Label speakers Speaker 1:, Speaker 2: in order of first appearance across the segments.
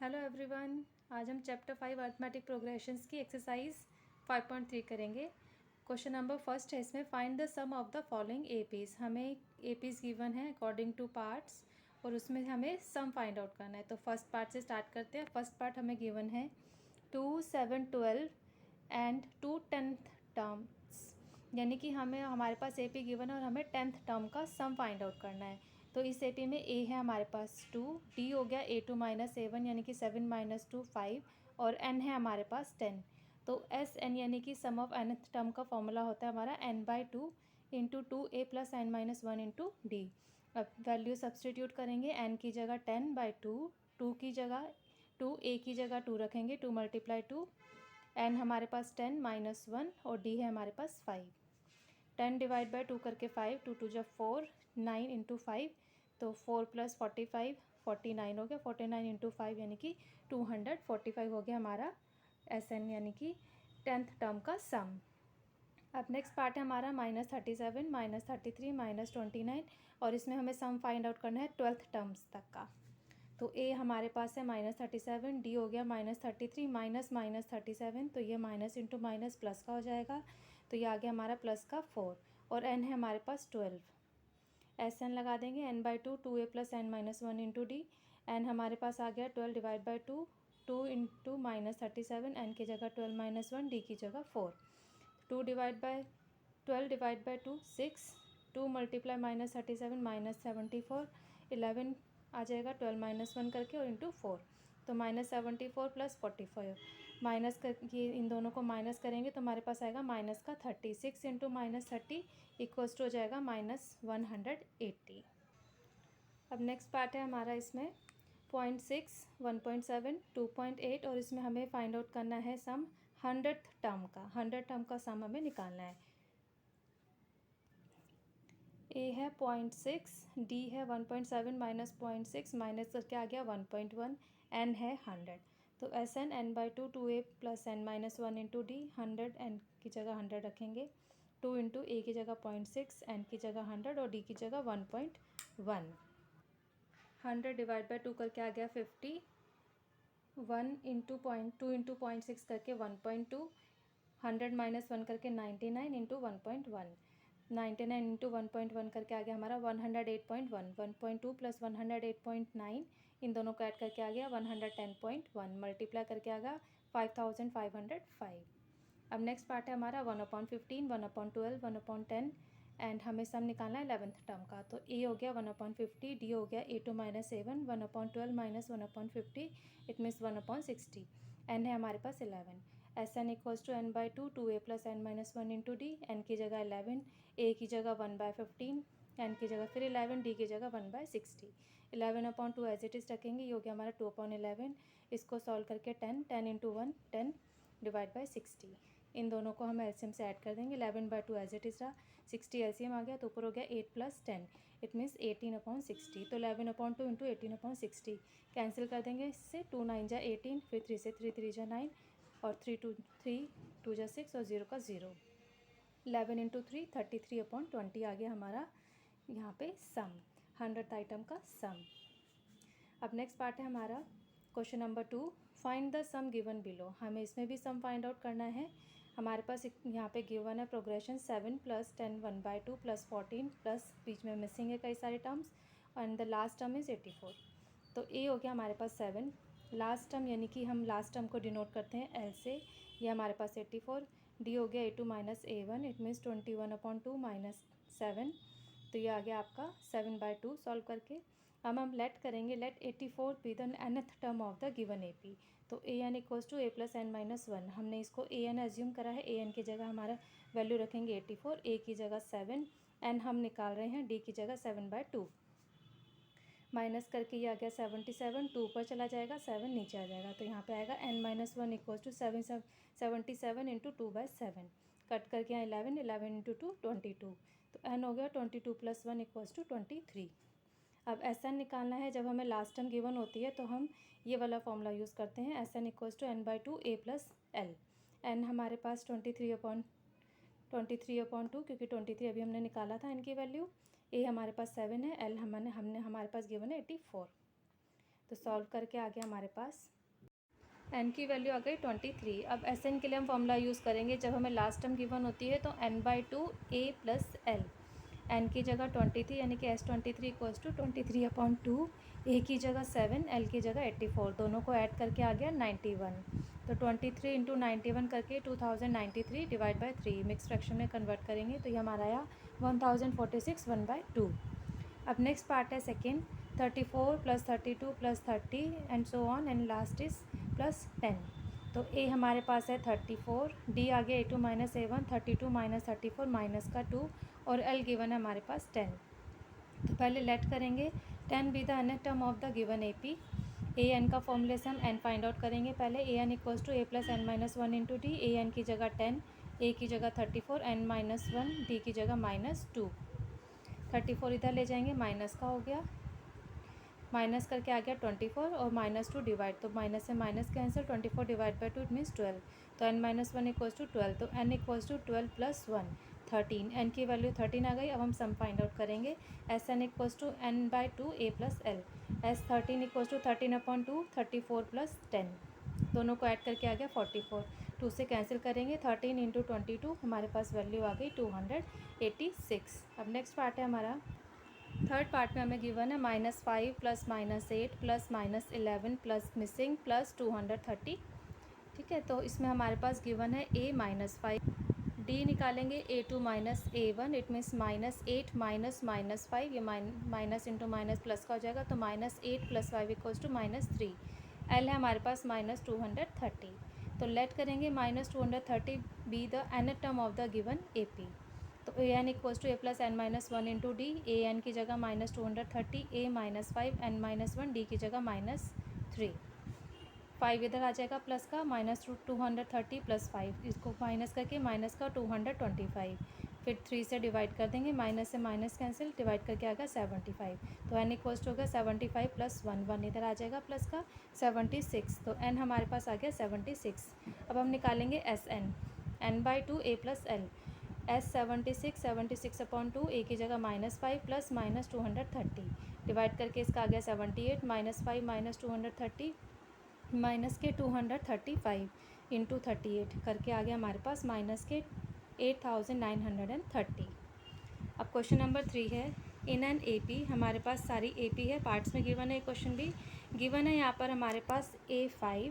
Speaker 1: Hello everyone. आज हम chapter 5 arithmetic progressions की एक्सरसाइज 5.3 करेंगे। क्वेश्चन नंबर फर्स्ट है इसमें, find the sum of the following APs. हमें एपीज गिवन है अकॉर्डिंग टू पार्ट्स और उसमें हमें सम फाइंड आउट करना है। तो फर्स्ट पार्ट से स्टार्ट करते हैं। फर्स्ट पार्ट हमें गिवन है 2, 7, 12 एंड 2 10th टर्म्स, यानी कि हमारे पास एपी गिवन है और हमें 10th टर्म का सम फाइंड आउट करना है। तो इस एपी में ए है हमारे पास 2, डी हो गया A2 - A1 यानी कि 7 - 2 5 और एन है हमारे पास 10। तो एस एन यानी कि सम ऑफ nth टर्म का फॉर्मूला होता है हमारा n/2 into 2a + n-1 into d. अब वैल्यू सब्सटीट्यूट करेंगे। n की जगह 10/2, 2 की जगह 2, a की जगह 2 रखेंगे, 2 × 2, n हमारे पास 10 - 1 और d है हमारे पास 5। 10 / 2 करके 5, 2 2 = 4, 9 इंटू 5, तो 4 + 45 49 हो गया। 49 इंटू 5 यानी कि 245 हो गया हमारा SN यानी कि 10th टर्म का सम। अब नेक्स्ट पार्ट है हमारा -37, -33, -29 और इसमें हमें सम फाइंड आउट करना है 12th टर्म्स तक का। तो ए हमारे पास है -37, डी हो गया -33 -37, तो ये माइनस इंटू माइनस प्लस का हो जाएगा, तो ये आ गया हमारा प्लस का 4 और एन है हमारे पास 12। एस एन लगा देंगे, n/2 2a + n-1 into D. N हमारे पास आ गया 12 / 2, 2 इंटू -37, एन की जगह 12 - 1, डी की जगह 4। 12 / 2 6, 2 × -37 -74, 11 आ जाएगा 12 - 1 करके और इंटू 4, तो -74 + 45 माइनस कर ये इन दोनों को माइनस करेंगे तो हमारे पास आएगा माइनस का 30। 6 इंटू -30 इक्वल्स टू हो जाएगा -180। अब नेक्स्ट पार्ट है हमारा इसमें 0.6, 1.7, 2.8 और इसमें हमें फाइंड आउट करना है सम 100th टर्म का। 100 टर्म का सम हमें निकालना है। ए है 0.6, डी है 1.7 माइनस 0.6 माइनस करके आ गया 1.1, एन है 100। तो S N n/2 2a + n-1 into D. 100 N की जगह 100 रखेंगे, 2 इंटू ए की जगह 0.6, एन की जगह 100 और डी की जगह 1.1। 100 / 2 करके आ गया 50, 1 इंटू 2 इंटू 0.6 करके 1.2, 100 - 1 करके 99 इंटू 1.1, 99 इंटू 1.1 करके आ गया हमारा 108.1, 1.2 + 108.9 इन दोनों को ऐड करके आ गया 110.1, मल्टीप्लाई करके आ गया 5505। अब नेक्स्ट पार्ट है हमारा 1/15, 1/12, 1/10 एंड हमें सम निकालना है 11th टर्म का। तो ए हो गया 1/50, डी हो गया A2 - A1, 1/12 - 1/50 it means 1/60, N है हमारे पास 11। S N equals to n/2 2a + n-1 into D. N की जगह 11, ए की जगह 1/15, एन की जगह फिर 11, डी की जगह 1/60। 11/2 एज इट इज़ रखेंगे, ये हो गया हमारा 2/11। इसको सॉल्व करके 10, 10 इंटू 1 10 / 60। इन दोनों को हम एलसीएम से ऐड कर देंगे। 11/2 एज इट इज़ रहा, 60 एलसीएम आ गया तो ऊपर हो गया 8 + 10 इट मीन्स 18/60। तो 11/2 इंटू 18/60 कैंसिल कर देंगे इससे, 2 9 = 18, फिर 3 से 3 3 = 9 और 3 2 3 2 = 6 और 0 का 0। 11 इंटू 3 33/20 आ गया हमारा यहाँ पे सम, 100th आइटम का सम। अब नेक्स्ट पार्ट है हमारा question number 2, find the sum given below. हमें इसमें भी सम फाइंड आउट करना है। हमारे पास यहाँ पे गिवन है प्रोग्रेशन 7 + 10 1/2 + 14 प्लस बीच में मिसिंग है कई सारे terms and the last term is 84। तो ए हो गया हमारे पास 7, लास्ट टर्म यानी कि हम लास्ट टर्म को डिनोट करते हैं एल से, ये हमारे पास 84। डी हो गया A2 - A1 इट मीन्स 21/2 - 7, तो ये आ गया आपका 7/2 सॉल्व करके। अब हम लेट करेंगे, let 84 be the nth term of the given AP. तो a N equals to A + n-1, हमने इसको ए एन एज्यूम करा है। ए एन की जगह हमारा वैल्यू रखेंगे 84, ए की जगह 7, एन हम निकाल रहे हैं डी की जगह 7/2। माइनस करके ये आ गया 77, 2 ऊपर चला जाएगा 7 नीचे आ जाएगा, तो यहाँ पे आएगा n-1 equals to 77 into 2/7। Cut करके यहाँ 11, 11 इंटू 2 22, तो n हो गया 22 + 1 इक्वल्स टू 23। अब एस एन निकालना है। जब हमें लास्ट टर्म गिवन होती है तो हम ये वाला फॉर्मूला यूज़ करते हैं, S N equals to n/2 a + l। N हमारे पास 23/2 क्योंकि 23 अभी हमने निकाला था इनकी वैल्यू। ए हमारे पास 7 है, एल हमारे पास गिवन है 84। तो सॉल्व करके आ गया हमारे पास n की वैल्यू आ गई 23। अब Sn के लिए हम फॉर्मूला यूज़ करेंगे जब हमें लास्ट टर्म गिवन होती है तो n/2 a plus L. n की जगह 23 यानी कि S23 इक्वल्स टू 23/2, a की जगह 7, l की जगह 84, दोनों को ऐड करके आ गया 91। तो 23 इंटू 91 करके 2093 डिवाइड बाई 3 मिक्स फ्रैक्शन में कन्वर्ट करेंगे तो ये हमारा आया 1046 1/2। अब नेक्स्ट पार्ट है second, 34 plus 32 plus 30 and so on and last is plus 10। तो ए हमारे पास है 34, डी आ गया A2 minus A1, 32 minus 34 minus का 2 और एल गिवन है हमारे पास 10। तो पहले लेट करेंगे 10 be the nth term of the given A P. A N का फॉर्मूले से हम एन फाइंड आउट करेंगे पहले। A N equals to A plus N minus 1 into D. A N की जगह 10, ए की जगह 34, एन माइनस 1, डी की जगह -2। 34 इधर ले जाएंगे, माइनस का हो गया, माइनस करके आ गया 24 और -2 डिवाइड, तो माइनस से minus cancel, 24 divide by 2 it means 12। तो n माइनस 1 इक्वल्स टू 12, तो n equals to 12 plus 1 13। n की वैल्यू 13 आ गई। अब हम सम फाइंड आउट करेंगे। S N equals to n/2 a plus L. S 13 equals to 13/2 34 plus 10, दोनों को ऐड करके आ गया 44। 2 से कैंसिल करेंगे, 13 इंटू 22 हमारे पास वैल्यू आ गई 286। अब नेक्स्ट पार्ट है हमारा थर्ड पार्ट में हमें गिवन है -5 plus -8 plus -11 plus missing plus 230। ठीक है, तो इसमें हमारे पास गिवन है a-5, डी निकालेंगे A2 minus A1, it means -8 minus -5, ये माइनस इंटू माइनस प्लस का हो जाएगा, तो -8 प्लस 5 इक्वल्स टू -3। एल है हमारे पास -230। तो लेट करेंगे -230 be the nth term of the given A P. तो a N equals to A plus N minus 1 into D. A N की जगह -230, a -5, n -1, डी की जगह -3। 5 इधर आ जाएगा प्लस का, -230 प्लस 5, इसको माइनस करके माइनस का 225, फिर 3 से डिवाइड कर देंगे, माइनस से माइनस कैंसिल, डिवाइड करके आ गया 75। तो n इक्वल्स टू होगा 75 प्लस 1 इधर आ जाएगा प्लस का 76, तो n हमारे पास आ गया 76। अब हम निकालेंगे S N, n/2 a plus L. S 76/2, A की जगह -5 प्लस -230, डिवाइड करके इसका आ गया 78, -5 माइनस 230 माइनस के 235 इंटू 38 करके आ गया हमारे पास माइनस के 8930। अब क्वेश्चन नंबर 3 है, इन एन ए पी, हमारे पास सारी ए पी है, पार्ट्स में गिवन है, क्वेश्चन भी गिवन है। यहाँ पर हमारे पास A5,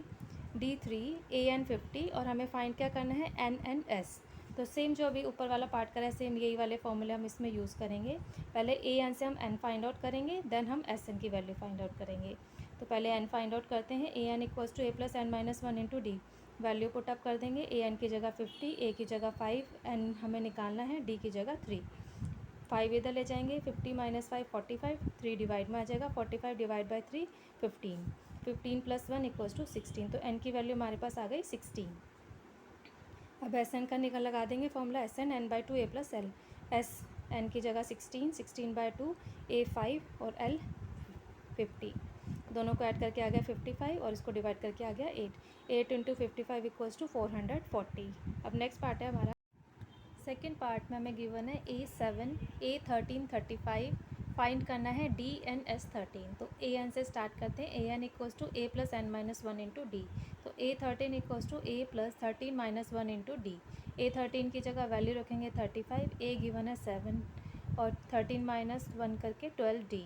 Speaker 1: D3, AN50 और हमें फाइंड क्या करना है NNS। तो सेम जो अभी ऊपर वाला पार्ट करा है, सेम यही वाले फॉर्मूले हम इसमें यूज़ करेंगे। पहले AN से हम N फाइंड आउट करेंगे, देन हम SN की वैल्यू फाइंड आउट करेंगे। तो पहले n फाइंड आउट करते हैं। AN equals to a plus N minus 1 into D. Value put up कर देंगे, AN की जगह 50, a की जगह 5, n हमें निकालना है, d की जगह 3। 5 इधर ले जाएंगे, 50 माइनस 5 45, 3 डिवाइड में आ जाएगा, 45 divide by 3 15, 15 plus 1 equals to 16। तो n की वैल्यू हमारे पास आ गई 16। अब SN का निकल लगा देंगे formula, SN n/2 a plus L. S n की जगह 16, 16/2, a 5 और l 50, दोनों को ऐड करके आ गया 55 और इसको डिवाइड करके आ गया 8। 8 इंटू 55 इक्वल्स टू 440। अब नेक्स्ट पार्ट है हमारा सेकेंड पार्ट में हमें गिवन है A7, A13 35, फाइंड करना है DNS13। तो AN से स्टार्ट करते हैं। AN equals to a plus N minus 1 into D. तो A13 equals to a plus 13 minus 1 into D. A13 की जगह वैल्यू रखेंगे 35, a गिवन है 7 और 13 माइनस 1 करके 12D।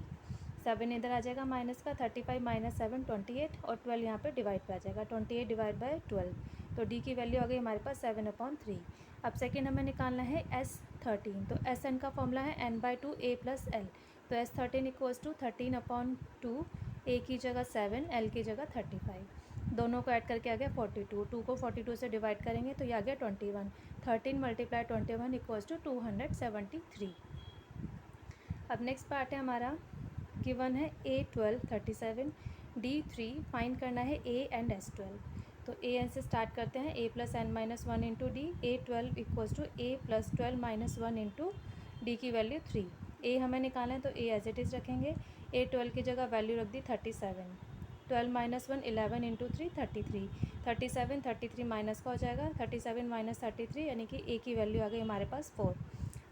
Speaker 1: 7 इधर आ जाएगा माइनस का, 35 माइनस 7 28 और 12 यहाँ पे डिवाइड पे आ जाएगा, 28 डिवाइड बाई 12। तो डी की वैल्यू आ गई हमारे पास 7/3। अब सेकेंड हमें निकालना है S13। तो SN का फॉर्मूला है n/2 a प्लस एल। तो S13 इक्वल्स टू 13/2, a की जगह 7, l की जगह 35, दोनों को ऐड करके आ गया 42। 2 को 42 से डिवाइड करेंगे तो ये आ गया 21। 13 मल्टीप्लाई 21 इक्वल्स टू 273। अब नेक्स्ट पार्ट है हमारा, गिवन है A12 37, D3, फाइंड करना है A एंड S12। तो AN से स्टार्ट करते हैं, a plus N minus 1 into D. A12 equals to a plus 12 minus 1 into D की वैल्यू 3। a हमें निकालना है तो a एज इट इज़ रखेंगे। A12 की जगह वैल्यू रख दी 37, 12 माइनस 1 11 इंटू 3 33, 37 33 माइनस का हो जाएगा, 37 माइनस 33 यानी कि a की वैल्यू आ गई हमारे पास 4।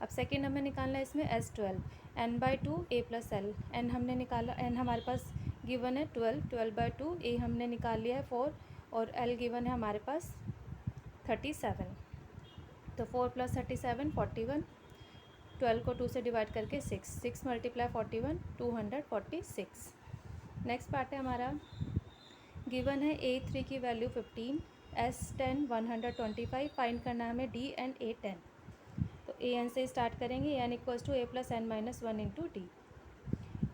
Speaker 1: अब सेकेंड हमें निकालना है इसमें S12, n/2 a plus L. n हमने निकाला, n हमारे पास गिवन है 12/2, ए हमने निकाल लिया है 4 और एल गिवन है हमारे पास 37। तो 4 + 37 41, 12 को 2 से डिवाइड करके 6 × 41 246। नेक्स्ट पार्ट है हमारा, गिवन है A3 की वैल्यू 15, S10 125, फाइंड करना है हमें D एंड A10। तो AN से स्टार्ट करेंगे, AN = A + n - 1 × D।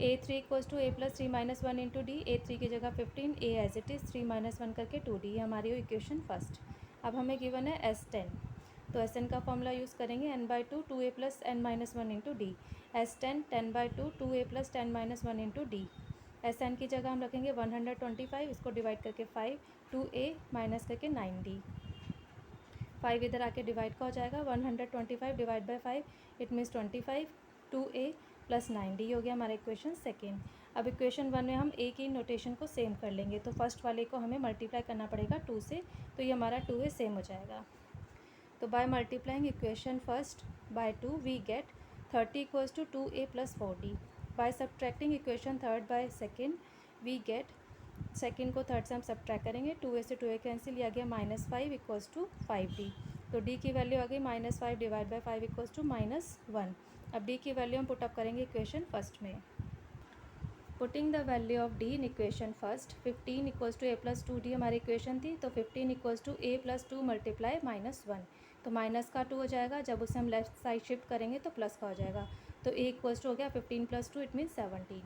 Speaker 1: A3 = A + 3 - 1 × D। A3 की जगह 15, A एज इट इज़ 3 - 1 करके 2D, हमारी इक्वेशन फर्स्ट। अब हमें गिवन है S10, तो SN का फॉर्मूला यूज़ करेंगे, n/2 2A + n - 1 × D। S10 10/2 2A + 10 - 1 × D। SN की जगह हम रखेंगे 125, इसको डिवाइड करके 5, 2A माइनस करके 9D। 5 इधर आके डिवाइड का हो जाएगा, 125 divide by 5 it means 25, 2A + 9D हो गया हमारा इक्वेशन सेकेंड। अब इक्वेशन 1 में हम A की नोटेशन को सेम कर लेंगे, तो फर्स्ट वाले को हमें मल्टीप्लाई करना पड़ेगा 2 से, तो ये हमारा 2A सेम हो जाएगा। तो by multiplying equation first by 2 we get 30 = 2A + 4D। By subtracting equation third by second we get, second को थर्ड से हम सब्ट्रैक्ट करेंगे, 2A से 2A कैंसिल, आ गया -5 = 5D। तो D की वैल्यू आ गई -5 डिवाइड बाई 5 = -1। अब D की वैल्यू हम पुटअप करेंगे इक्वेशन फर्स्ट में। Putting the value of D in equation first, 15 = A + 2D हमारी इक्वेशन थी, तो 15 = A + 2 × -1, तो माइनस का 2 हो जाएगा, जब उसे हम लेफ्ट साइड शिफ्ट करेंगे तो प्लस का हो जाएगा। तो A = हो गया 15 + 2 इट मीन 17।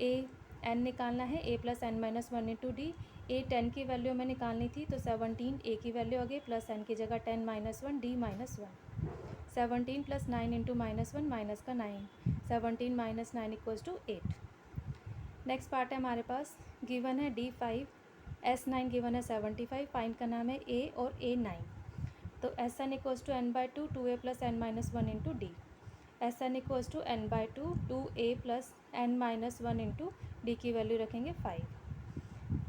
Speaker 1: A n निकालना है, A + n - 1 × D। A 10 की वैल्यू हमें निकालनी थी, तो 17 A की वैल्यू आ गई, प्लस n की जगह 10 - 1 D - 1। 17 + 9 × -1 माइनस का 9, 17 - 9 = 8। नेक्स्ट पार्ट है हमारे पास, गिवन है D5, S9 गिवन है 75, फाइंड का नाम है A और A9। तो SN = n/2 2A + n - 1 × D। SN = n/2 2A + n - 1 × D की वैल्यू रखेंगे 5।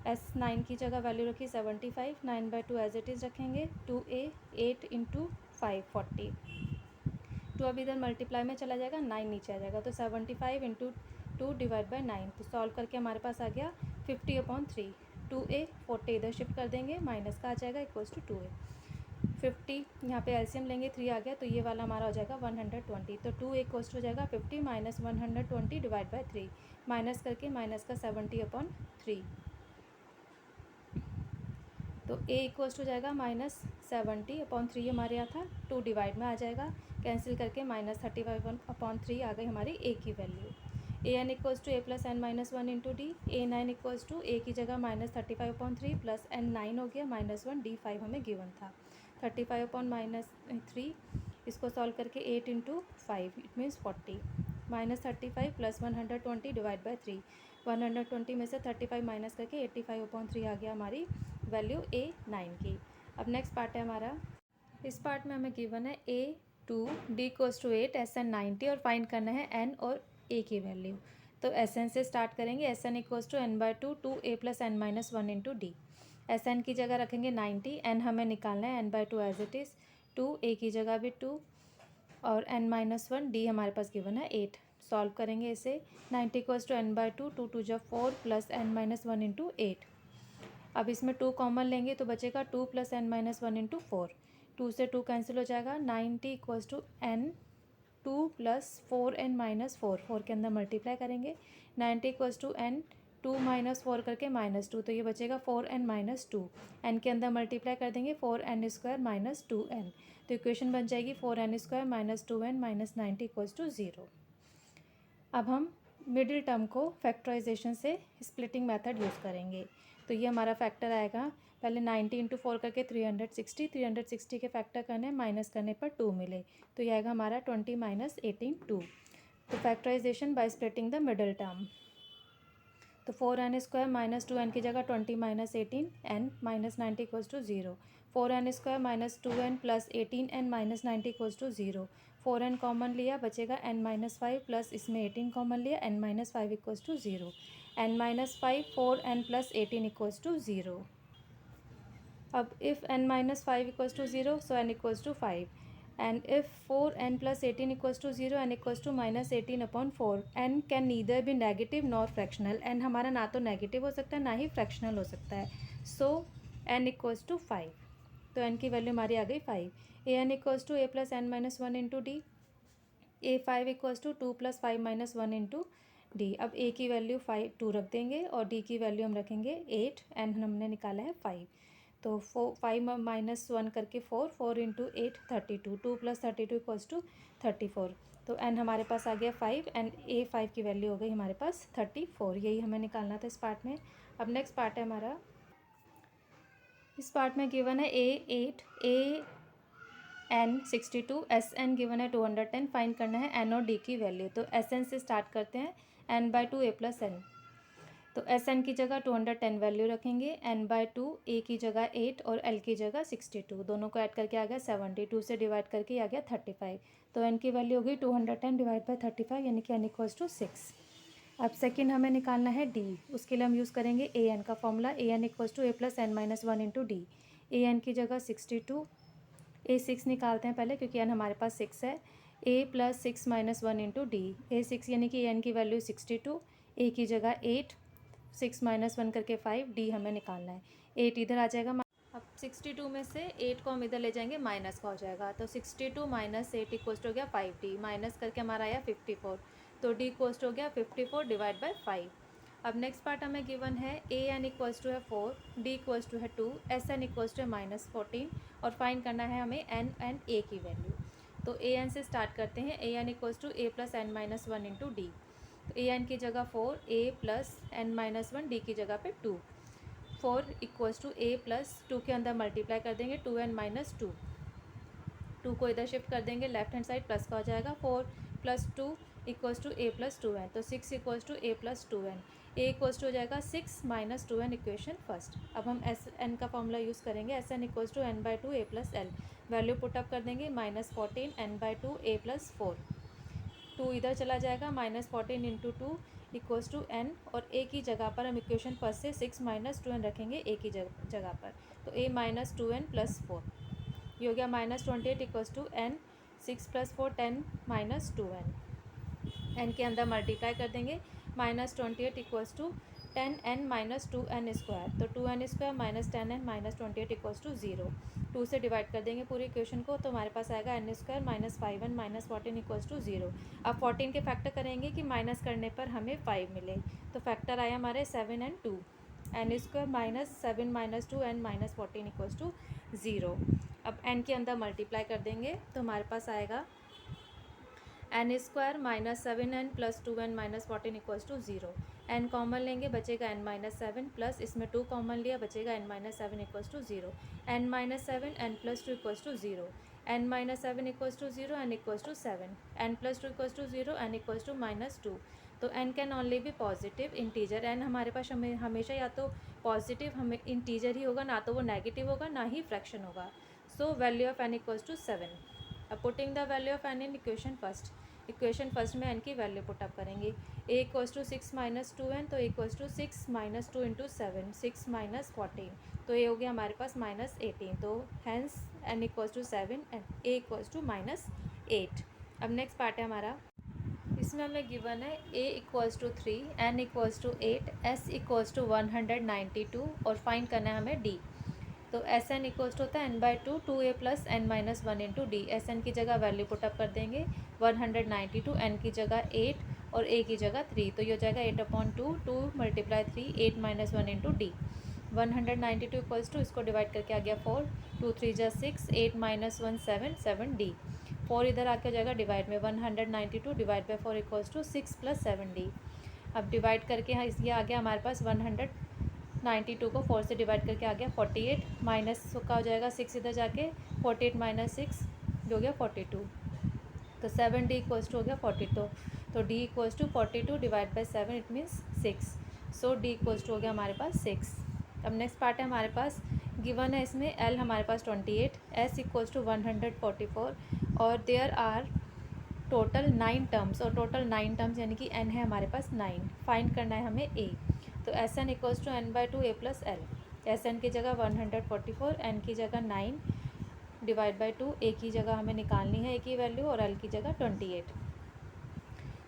Speaker 1: S9 की जगह वैल्यू रखी 75, 9/2 एज इट इज़ रखेंगे, 2A 8 × 5 40। तो अब इधर मल्टीप्लाई में चला जाएगा, 9 नीचे आ जाएगा, तो 75 × 2 डिवाइड बाई 9, तो सॉल्व करके हमारे पास आ गया 50/3। 2A 40 इधर शिफ्ट कर देंगे, माइनस का आ जाएगा = 2A। 50 यहाँ पे एलसीएम लेंगे, 3 आ गया, तो ये वाला हमारा हो जाएगा 120। तो 2A = हो जाएगा 50 - 120 डिवाइड बाई 3, माइनस करके माइनस का 70/3। तो A = हो जाएगा -70/3, हमारे यहाँ था, 2 डिवाइड में आ जाएगा, कैंसिल करके -35/3 आ गई हमारी A की value. AN = A + n - 1 × D। A9 = A की जगह -35/3 प्लस n9 हो गया -1 D5 हमें गिवन था, 35/3, इसको सॉल्व करके 8 × 5 इट मीन्स 40, -35 + 120 डिवाइड बाई 3, 120 में से 35 माइनस करके 85/3 आ गया हमारी वैल्यू A9 की। अब नेक्स्ट पार्ट है हमारा, इस पार्ट में हमें गिवन है A2, D = 8, SN 90 और फाइंड करना है N और A की वैल्यू। तो SN से स्टार्ट करेंगे, SN = n/2 2A + n - 1 × D। SN की जगह रखेंगे 90, N हमें निकालना है, n/2 as it is, 2 A की जगह भी 2 और n - 1 D हमारे पास गिवन है 8। सॉल्व करेंगे इसे, 90 = n/2 2 2 = 4 प्लस n - 1 × 8। अब इसमें 2 कॉमन लेंगे तो बचेगा 2 + n - 1 × 4, 2 से 2 कैंसिल हो जाएगा, 90 = n 2 + 4n - 4, 4 के अंदर मल्टीप्लाई करेंगे, 90 = n 2 - 4 करके -2, तो ये बचेगा 4n - 2, n के अंदर मल्टीप्लाई कर देंगे 4n² - 2n, तो इक्वेशन बन जाएगी 4n² - 2n - 90 = 0। अब हम मिडिल टर्म को फैक्टराइजेशन से स्प्लिटिंग मेथड यूज़ करेंगे, तो ये हमारा फैक्टर आएगा, पहले 90 × 4 करके 360, 360 के फैक्टर करने, माइनस करने पर 2 मिले, तो ये आएगा हमारा 20 - 18 2। तो factorisation by splitting the middle term, तो 4n² - 2n की जगह 20 - 18 n - 90 = 0, 4n² - 2n plus 18n - 90 = 0, 4n common लिया, बचेगा n - 5 प्लस इसमें 18 कॉमन लिया, n - 5 = 0, n - 5 4n + 18 = 0। अब if n - 5 = 0, so n = 5, and if 4n plus 18 equals to 0 n equals to minus 18 upon 4, n can neither be negative nor fractional. n हमारा ना तो negative हो सकता है ना ही फ्रैक्शनल हो सकता है. So n equals to 5. तो n की वैल्यू हमारी आ गई 5. A N equals to A plus N minus 1 into D. A 5 equals to 2 plus 5 minus 1 into d. अब ए की वैल्यू 2 रख देंगे और डी की वैल्यू हम रखेंगे 8. एन हमने निकाला है 5. तो 5 माइनस 1 करके 4 इंटू 8 32. 2 plus 32 equals to 34. तो एन हमारे पास आ गया 5 एंड ए 5 की वैल्यू हो गई हमारे पास 34. यही हमें निकालना था इस पार्ट में. अब नेक्स्ट पार्ट है हमारा. इस पार्ट में गिवन है ए 8, A N 62, S N given है 210. फाइंड करना है एन और डी की वैल्यू. तो एस एन से स्टार्ट करते हैं. N by two A plus N. तो एस एन की जगह 210 वैल्यू रखेंगे. एन बाई टू, ए की जगह 8 और एल की जगह 62. दोनों को ऐड करके आ गया 70. 2 से डिवाइड करके आ गया 35. तो एन की वैल्यू हो गई 210 डिवाइड बाई 35 यानी कि एन इक्वल्स टू 6. अब सेकेंड हमें निकालना है डी. उसके लिए हम यूज़ करेंगे ए एन का formula. A N equals to A plus N minus 1 into D. A N की जगह 62. ए 6 निकालते हैं पहले क्योंकि एन हमारे पास 6 है. ए प्लस 6 माइनस 1 इंटू डी. ए 6 यानी कि एन की वैल्यू 62. ए की जगह 8, 6 माइनस 1 करके 5. डी हमें निकालना है. 8 इधर आ जाएगा. अब 62 में से 8 को हम इधर ले जाएंगे, माइनस का हो जाएगा. तो 62 माइनस 8 इक्वल्स हो गया 5D. माइनस करके हमारा आया 54. तो डी इक्वल्स हो गया 54 डिवाइड बाई 5. अब नेक्स्ट पार्ट हमें गिवन है ए एन इक्वल्स टू है 4, डी इक्वल्स टू है 2, एस एन इक्वल्स टू है माइनस 14 और फाइंड करना है हमें एन एंड ए की वैल्यू. तो ए एन से स्टार्ट करते हैं. A N equals to A plus N minus 1 into D. तो ए एन की जगह 4, a plus N minus 1, d की जगह पे 2. 4 इक्वल्स टू ए प्लस 2 के अंदर मल्टीप्लाई कर देंगे 2n माइनस 2. 2 को इधर शिफ्ट कर देंगे लेफ्ट हैंड साइड, प्लस का हो जाएगा. 4 plus 2 equals to A plus 2n. तो 6 equals to A plus 2n. A equals to हो जाएगा 6 माइनस 2n इक्वेशन फर्स्ट. अब हम एस एन का फॉर्मूला यूज़ करेंगे. S N equals to N by two A plus L. Value put up कर देंगे. Minus 14 N by two A plus 4. 2 इधर चला जाएगा. Minus 14 into 2 equals to N. और ए की जगह पर हम इक्वेशन फर्स्ट से 6 माइनस 2n रखेंगे ए की जगह पर. तो ए माइनस 2n प्लस 4. ये हो गया minus 28 equals to N. 6 plus 4 10 minus 2n. N के अंदर मल्टीप्लाई कर देंगे. Minus 28 equals to 10n minus 2n square. तो 2n square minus 10n minus 28 equals to 0. 2 से डिवाइड कर देंगे पूरी इक्वेशन को. तो हमारे पास आएगा n square minus 5n minus 14 equals to 0. अब 14 के फैक्टर करेंगे कि माइनस करने पर हमें 5 मिले. तो फैक्टर आया हमारे 7 and 2. n square minus 7 minus 2n minus 14 equals to 0. अब n के अंदर मल्टीप्लाई कर देंगे तो हमारे पास आएगा N square minus 7n plus 2n minus 14 equals to 0. n common लेंगे बचेगा n माइनस 7 प्लस इसमें 2 कॉमन लिया बचेगा n minus 7 equals to 0. n minus 7 n plus 2 equals to 0. n minus 7 equals to 0 n equals to 7. n plus 2 equals to 0 n equals to minus 2. तो n can only be positive integer. n हमारे पास हमेशा या तो positive हमें integer ही होगा, ना तो वो नेगेटिव होगा ना ही फ्रैक्शन होगा. So value of n equals to 7. अब putting the value of n in equation first. Equation first में n की वैल्यू पुटअप करेंगे. a equals to 6 minus 2n. तो equals to 6 minus 2 into 7, 6 minus 14. तो ये हो गया हमारे पास माइनस 18. तो hence n equals to 7 and a equals to minus 8. अब नेक्स्ट पार्ट है हमारा. इसमें हमें गिवन है a equals to 3, n equals to 8, s equals to 192 और फाइंड करना है हमें d. तो एस एन इक्वल्स टू होता है N by two 2a plus N minus 1 into D. S N की जगह वैल्यू पुटअप कर देंगे 192. एन की जगह 8 और a की जगह 3. तो ये हो जाएगा 8/2. 2 multiply 3 8 minus 1 into D. 192 equals to इसको डिवाइड करके आ गया 4. 2 3 जा 6. 8 माइनस 1 7 7 डी. 4 इधर आके हो जाएगा डिवाइड में. 192 divide by 4 equals to 6 plus 7 D. अब डिवाइड करके ये आ गया हमारे पास 192 को 4 से डिवाइड करके आ गया 48. माइनस का हो जाएगा 6 इधर जाके 48 माइनस 6 जो हो गया 42. तो 7d इक्वल्स टू हो गया 42. तो d equals to 42 divide by 7 it means 6. So d equals to हो गया हमारे पास 6. अब नेक्स्ट पार्ट है हमारे पास. गिवन है इसमें l हमारे पास 28, s इक्वल्स टू 144 और देयर आर टोटल 9 टर्म्स. और टोटल 9 टर्म्स यानी कि n है हमारे पास 9. फाइंड करना है हमें a. तो S N equals to N by two A plus L. S N की जगह 144, एन की जगह 9, डिवाइड बाई 2, ए की जगह हमें निकालनी है ए की वैल्यू और एल की जगह 28।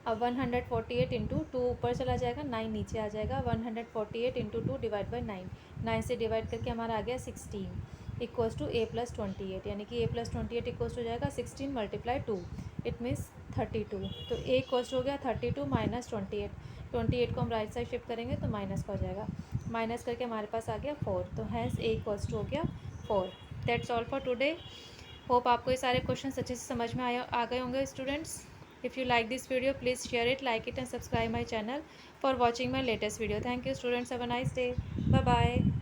Speaker 1: अब 148 इंटू 2 ऊपर चला जाएगा, 9 नीचे आ जाएगा। 148 इंटू 2 डिवाइड बाई 9, 9 से डिवाइड करके हमारा आ गया 16 इक्वल्स टू ए प्लस 28, यानी कि ए प्लस 28 इक्वल्स हो जाएगा 16 मल्टीप्लाई 2, इट मीन्स 32। तो ए इक्वल्स हो गया 32 माइनस 28, 28 को हम राइट साइड शिफ्ट करेंगे तो माइनस का हो जाएगा, माइनस करके हमारे पास आ गया 4, तो हैंस ए इक्वल्स टू हो गया 4। That's all for today. Hope आपको ये सारे क्वेश्चन अच्छे से समझ में आ गए होंगे students. If you like this video, please share it, like it and subscribe my channel for watching my latest video. Thank you students. Have a nice day. Bye bye.